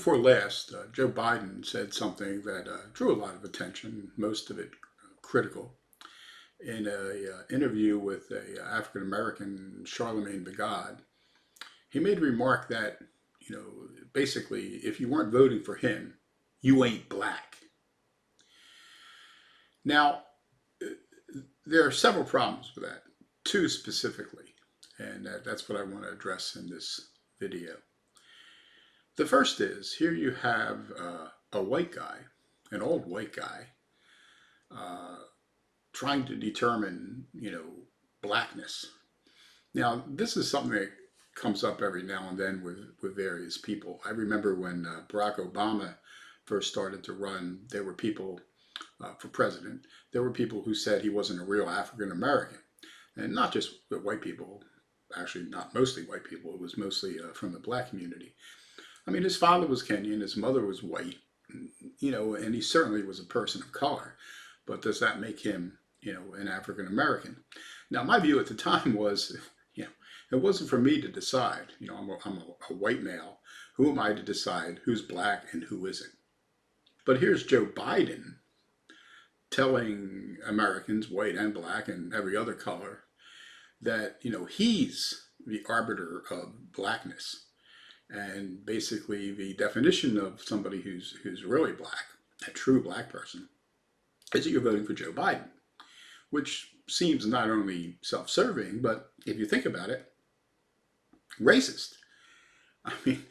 before last, Joe Biden said something that drew a lot of attention, most of it critical, in a interview with a African American, Charlemagne the God. He made a remark that, basically, if you weren't voting for him, you ain't black. Now, there are several problems with that, two specifically, and that's what I want to address in this video. The first is, here you have a white guy, an old white guy, trying to determine, blackness. Now, this is something that comes up every now and then with various people. I remember when Barack Obama first started to run, there were people for president, there were people who said he wasn't a real African American. And not just white people, actually not mostly white people, it was mostly from the black community. I mean, his father was Kenyan, his mother was white, and he certainly was a person of color. But does that make him, an African American? Now, my view at the time was, it wasn't for me to decide. I'm a white male. Who am I to decide who's black and who isn't? But here's Joe Biden telling Americans, white and black and every other color, that, he's the arbiter of blackness. And basically the definition of somebody who's really black, a true black person, is that you're voting for Joe Biden, which seems not only self-serving, but if you think about it, racist. I mean,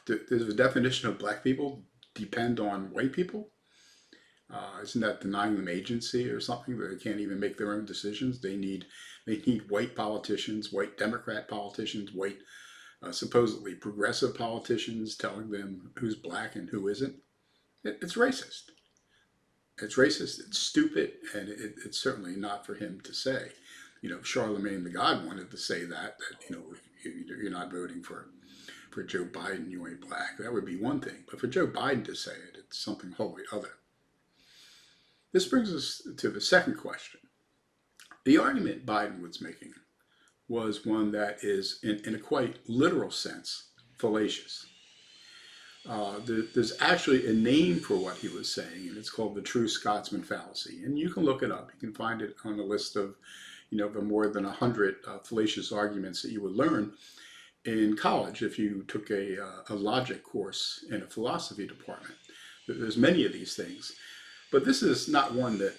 does the definition of black people depend on white people? Isn't that denying them agency or something? That they can't even make their own decisions? They need white politicians, white Democrat politicians, white supposedly progressive politicians telling them who's black and who isn't. It's racist. It's racist, it's stupid, and it's certainly not for him to say. Charlemagne the God wanted to say that you're not voting for Joe Biden, you ain't black. That would be one thing. But for Joe Biden to say it, it's something wholly other. This brings us to the second question. The argument Biden was making was one that is, in a quite literal sense, fallacious. There's actually a name for what he was saying, and it's called the true Scotsman fallacy. And you can look it up. You can find it on a list of, the more than 100 fallacious arguments that you would learn in college if you took a logic course in a philosophy department. There's many of these things. But this is not one that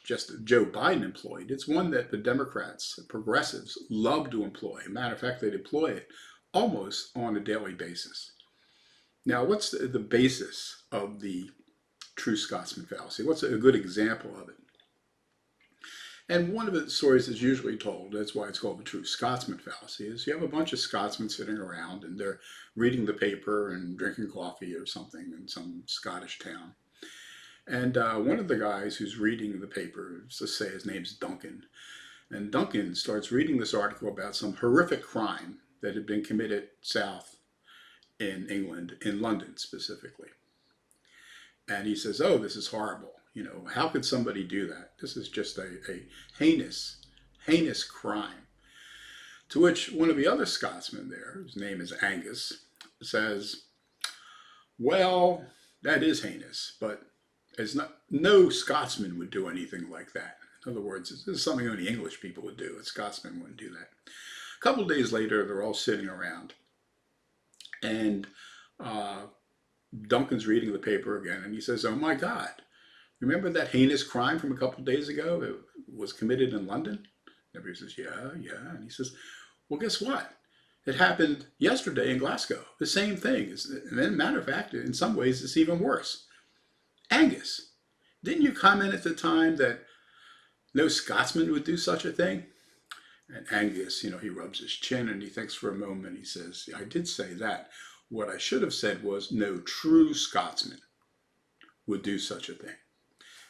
just Joe Biden employed. It's one that the Democrats, progressives, love to employ. Matter of fact, they deploy it almost on a daily basis. Now, what's the basis of the true Scotsman fallacy? What's a good example of it? And one of the stories that's usually told, that's why it's called the true Scotsman fallacy, is you have a bunch of Scotsmen sitting around and they're reading the paper and drinking coffee or something in some Scottish town. And one of the guys who's reading the paper, let's say his name's Duncan, and Duncan starts reading this article about some horrific crime that had been committed south in England, in London specifically. And he says, oh, this is horrible. How could somebody do that? This is just a heinous crime. To which one of the other Scotsmen there, whose name is Angus, says, well, that is heinous, but no Scotsman would do anything like that. In other words, this is something only English people would do. A Scotsman wouldn't do that. A couple of days later, they're all sitting around. And Duncan's reading the paper again, and he says, oh my God, remember that heinous crime from a couple of days ago that was committed in London? Everybody says, yeah. And he says, well, guess what? It happened yesterday in Glasgow. The same thing. And then, matter of fact, in some ways, it's even worse. Angus, didn't you comment at the time that no Scotsman would do such a thing? And Angus, he rubs his chin and he thinks for a moment. He says, I did say that. What I should have said was no true Scotsman would do such a thing.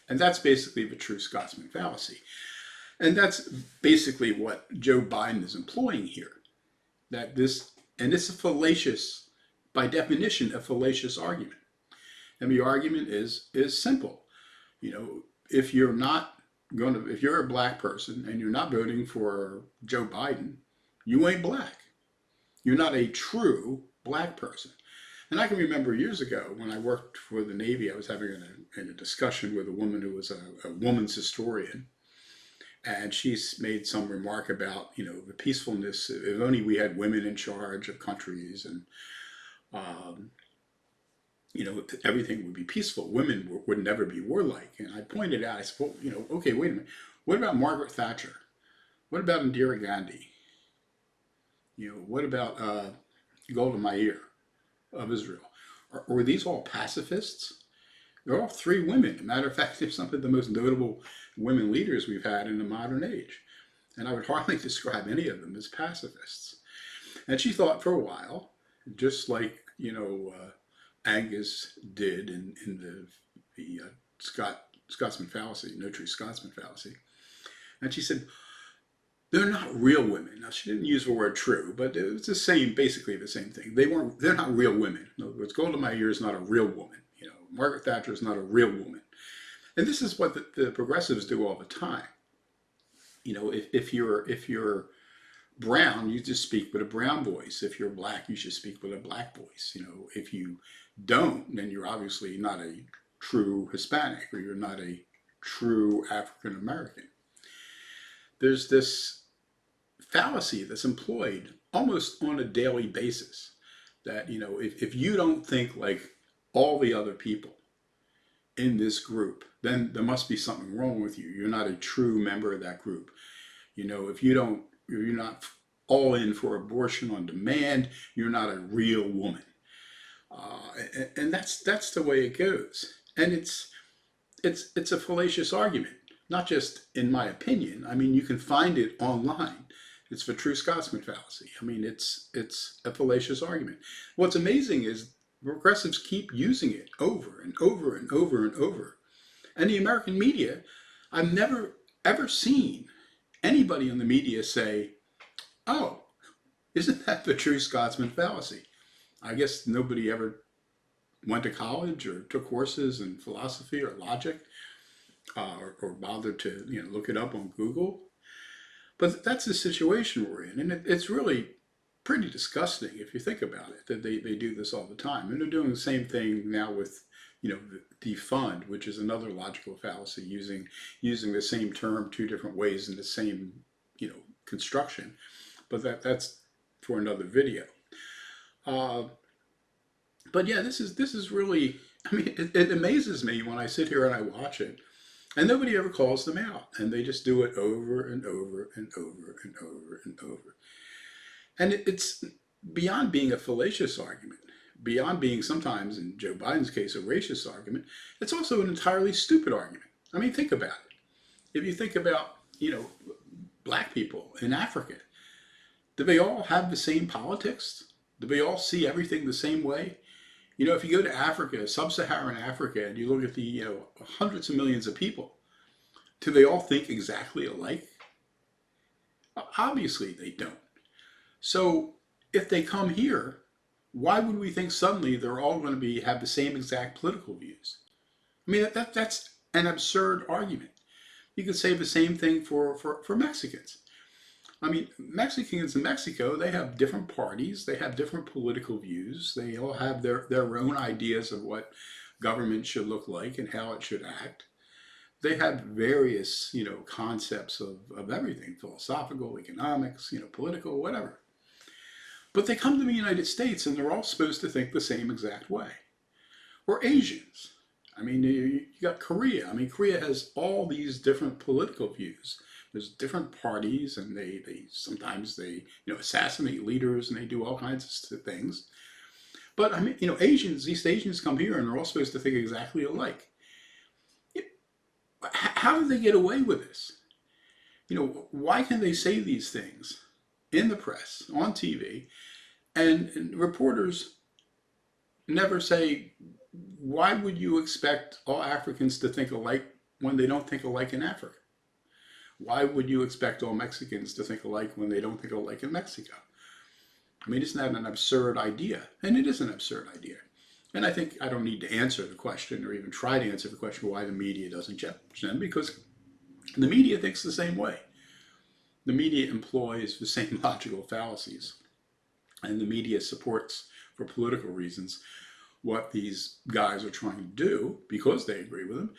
And that's basically the true Scotsman fallacy. And that's basically what Joe Biden is employing here. And it's a fallacious, by definition, a fallacious argument. And the argument is simple. If you're a black person and you're not voting for Joe Biden, you ain't black. You're not a true black person. And I can remember years ago when I worked for the Navy, I was having a discussion with a woman who was a woman's historian. And she's made some remark about, the peacefulness. If only we had women in charge of countries, and um, everything would be peaceful. Women would never be warlike. And I pointed out, I said, well, okay, wait a minute. What about Margaret Thatcher? What about Indira Gandhi? What about Golda Meir of Israel? Were these all pacifists? They're all three women. As a matter of fact, they're some of the most notable women leaders we've had in the modern age. And I would hardly describe any of them as pacifists. And she thought for a while, just like, Angus did in the Scotsman fallacy, no true Scotsman fallacy. And she said, they're not real women. Now, she didn't use the word true, but it was basically the same thing. They're not real women. In other words, Golda Meir is not a real woman. Margaret Thatcher is not a real woman. And this is what the progressives do all the time. If you're brown, you just speak with a brown voice. If you're black, you should speak with a black voice. If you don't, then you're obviously not a true Hispanic, or you're not a true African American. There's this fallacy that's employed almost on a daily basis that, if you don't think like all the other people in this group, then there must be something wrong with you. You're not a true member of that group. If you're not all in for abortion on demand, you're not a real woman. And that's the way it goes. And it's a fallacious argument, not just in my opinion. I mean, you can find it online. It's the true Scotsman fallacy. I mean, it's a fallacious argument. What's amazing is progressives keep using it over and over and over and over. And the American media, I've never ever seen anybody in the media say, oh, isn't that the true Scotsman fallacy? I guess nobody ever went to college or took courses in philosophy or logic, or bothered to look it up on Google. But that's the situation we're in. And it's really pretty disgusting if you think about it, that they do this all the time. And they're doing the same thing now with, defund, which is another logical fallacy, using the same term two different ways in the same, construction. But that's for another video. But yeah, this is really, I mean, it amazes me when I sit here and I watch it, and nobody ever calls them out, and they just do it over and over and over and over and over. And it's beyond being a fallacious argument, beyond being sometimes, in Joe Biden's case, a racist argument. It's also an entirely stupid argument. I mean, think about it. If you think about, black people in Africa, do they all have the same politics? Do they all see everything the same way? If you go to Africa, sub-Saharan Africa, and you look at the, hundreds of millions of people, do they all think exactly alike? Obviously they don't. So if they come here, why would we think suddenly they're all going to have the same exact political views? I mean, that's an absurd argument. You could say the same thing for Mexicans. I mean, Mexicans in Mexico, they have different parties, they have different political views, they all have their own ideas of what government should look like and how it should act. They have various, concepts of everything, philosophical, economics, political, whatever. But they come to the United States and they're all supposed to think the same exact way. Or Asians. I mean, you got Korea. I mean, Korea has all these different political views. There's different parties, and they sometimes assassinate leaders, and they do all kinds of things. But I mean, East Asians come here and they're all supposed to think exactly alike. How do they get away with this? Why can they say these things in the press, on TV, and reporters never say, why would you expect all Africans to think alike when they don't think alike in Africa? Why would you expect all Mexicans to think alike when they don't think alike in Mexico? I mean, isn't that an absurd idea? And it is an absurd idea. And I think I don't need to answer the question or even try to answer the question why the media doesn't challenge them, because the media thinks the same way. The media employs the same logical fallacies, and the media supports for political reasons what these guys are trying to do because they agree with them,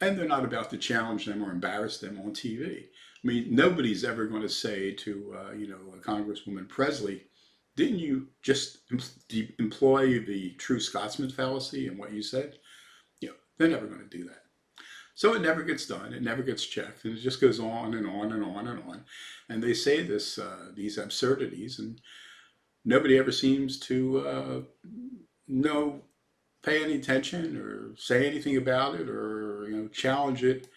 and they're not about to challenge them or embarrass them on TV. I mean, nobody's ever going to say to, Congresswoman Presley, didn't you just employ the true Scotsman fallacy in what you said? They're never going to do that. So it never gets done. It never gets checked, and it just goes on and on and on and on. And they say these absurdities, and nobody ever seems to know, pay any attention or say anything about it or challenge it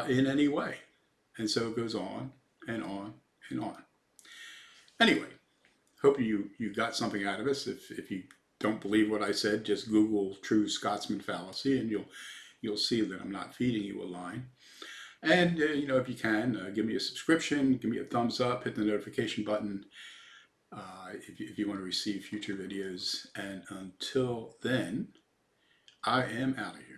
in any way. And so it goes on and on and on. Anyway, hope you got something out of this. If you don't believe what I said, just Google true Scotsman fallacy, and you'll see that I'm not feeding you a line. And if you can, give me a subscription, give me a thumbs up, hit the notification button if you want to receive future videos. And until then, I am out of here.